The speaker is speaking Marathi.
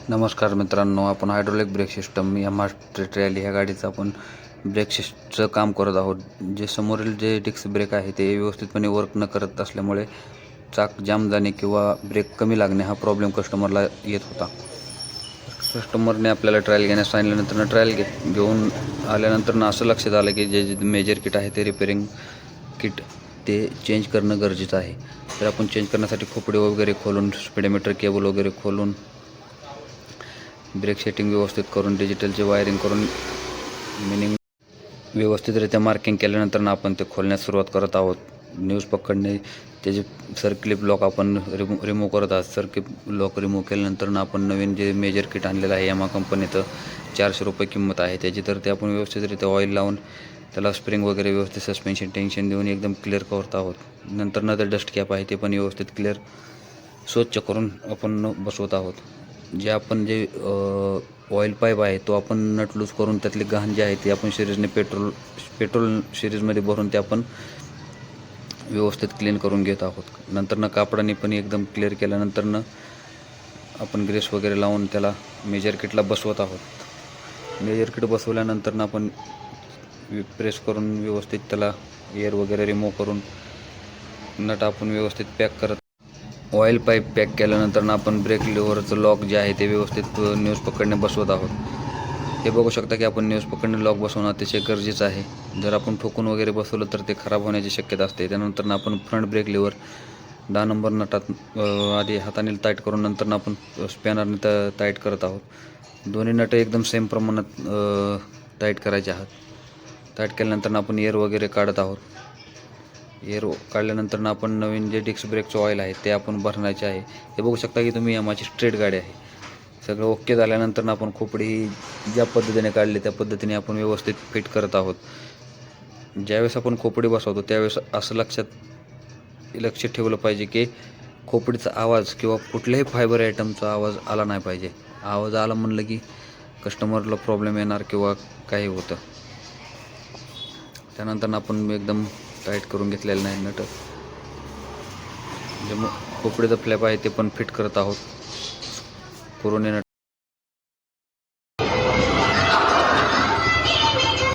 नमस्कार मित्रांनो, आपण हायड्रोलिक ब्रेक सिस्टम यामा ट्रेली ह्या गाडीचं आपण ब्रेक सिस्टमचं काम करत आहोत. जे समोरील जे डिस्क ब्रेक आहे ते व्यवस्थितपणे वर्क न करत असल्यामुळे चाक जाम जाणे किंवा ब्रेक कमी लागणे हा प्रॉब्लेम कस्टमरला येत होता. कस्टमरने आपल्याला ट्रायल घेण्यास सांगितल्यानंतर ट्रायल घेऊन आल्यानंतर असं लक्षात आलं की जे मेजर किट आहे ते रिपेरिंग किट ते चेंज करणं गरजेचं आहे. तर आपण चेंज करण्यासाठी खोपडे वगैरे खोलून, स्पीडोमीटर केबल वगैरे खोलून, ब्रेक सेटिंग व्यवस्थित करून, डिजिटलचे वायरिंग करून, मिनिंग व्यवस्थितरित्या मार्किंग केल्यानंतर आपण ते खोलण्यास सुरुवात करत आहोत. न्यूज पकडणे, त्याचे सर्किट लॉक आपण रिमूव्ह करत आहोत. सर्किट लॉक रिमूव्ह केल्यानंतर आपण नवीन जे मेजर किट आणलेलं आहे यामा कंपनीचं, ₹400 किंमत आहे त्याची. तर ते आपण व्यवस्थितरित्या ऑइल लावून त्याला स्प्रिंग वगैरे व्यवस्थित सस्पेन्शन टेन्शन देऊन एकदम क्लिअर करत आहोत. नंतर ते डस्ट कॅप आहे ते पण व्यवस्थित क्लिअर स्वच्छ करून आपण बसवत आहोत. जे आपण जे ऑइल पाईप आहे तो आपण नट लूज करून त्यातली घाण जी आहे ती आपण सिरीजने पेट्रोल सिरीजमध्ये भरून ते आपण व्यवस्थित क्लीन करून घेत आहोत. नंतर कापडाने पण एकदम क्लिअर केल्यानंतर आपण ग्रेस वगैरे लावून त्याला मेजर किटला बसवत आहोत. मेजर किट बसवल्यानंतर आपण प्रेस करून व्यवस्थित त्याला एअर वगैरे रिमूव्ह करून नट आपण व्यवस्थित पॅक करत. ऑइल पाईप पॅक केल्यानंतर आपण ब्रेक लिव्हरचं लॉक जे आहे ते व्यवस्थित न्यूज पकडणे बसवत आहोत. हे बघू शकता की आपण न्यूज पकडणे लॉक बसवणं अतिशय गरजेचं आहे. जर आपण ठोकून वगैरे बसवलं तर ते खराब होण्याची शक्यता असते. त्यानंतर आपण फ्रंट ब्रेक लिव्हर 10 नंबर नटात आधी हाताने टाईट करून नंतर आपण स्पॅनरने टाईट करत आहोत. दोन्ही नट एकदम सेम प्रमाणात टाईट करायचे आहात. टाईट केल्यानंतर आपण एअर वगैरे काढत आहोत. एअर काढल्यानंतर आपण नवीन जे डिस्क ब्रेकचं ऑइल आहे ते आपण भरण्याचे आहे. हे बघू शकता की तुम्ही यामाची स्ट्रेट गाडी आहे. सगळं ओके झाल्यानंतर आपण खोपडी ज्या पद्धतीने काढली त्या पद्धतीने आपण व्यवस्थित फिट करत आहोत. ज्यावेळेस आपण खोपडी बसवतो त्यावेळेस असं लक्ष ठेवलं पाहिजे की खोपडीचा आवाज किंवा कुठल्याही फायबर आयटमचा आवाज आला नाही पाहिजे. आवाज आला म्हणलं की कस्टमरला प्रॉब्लेम येणार किंवा काही होतं. त्यानंतर आपण एकदम टाईट करून घेतलेलं नाही नट. जे खोपडीचा फ्लॅप आहे ते पण फिट करत आहोत. कोरोने नट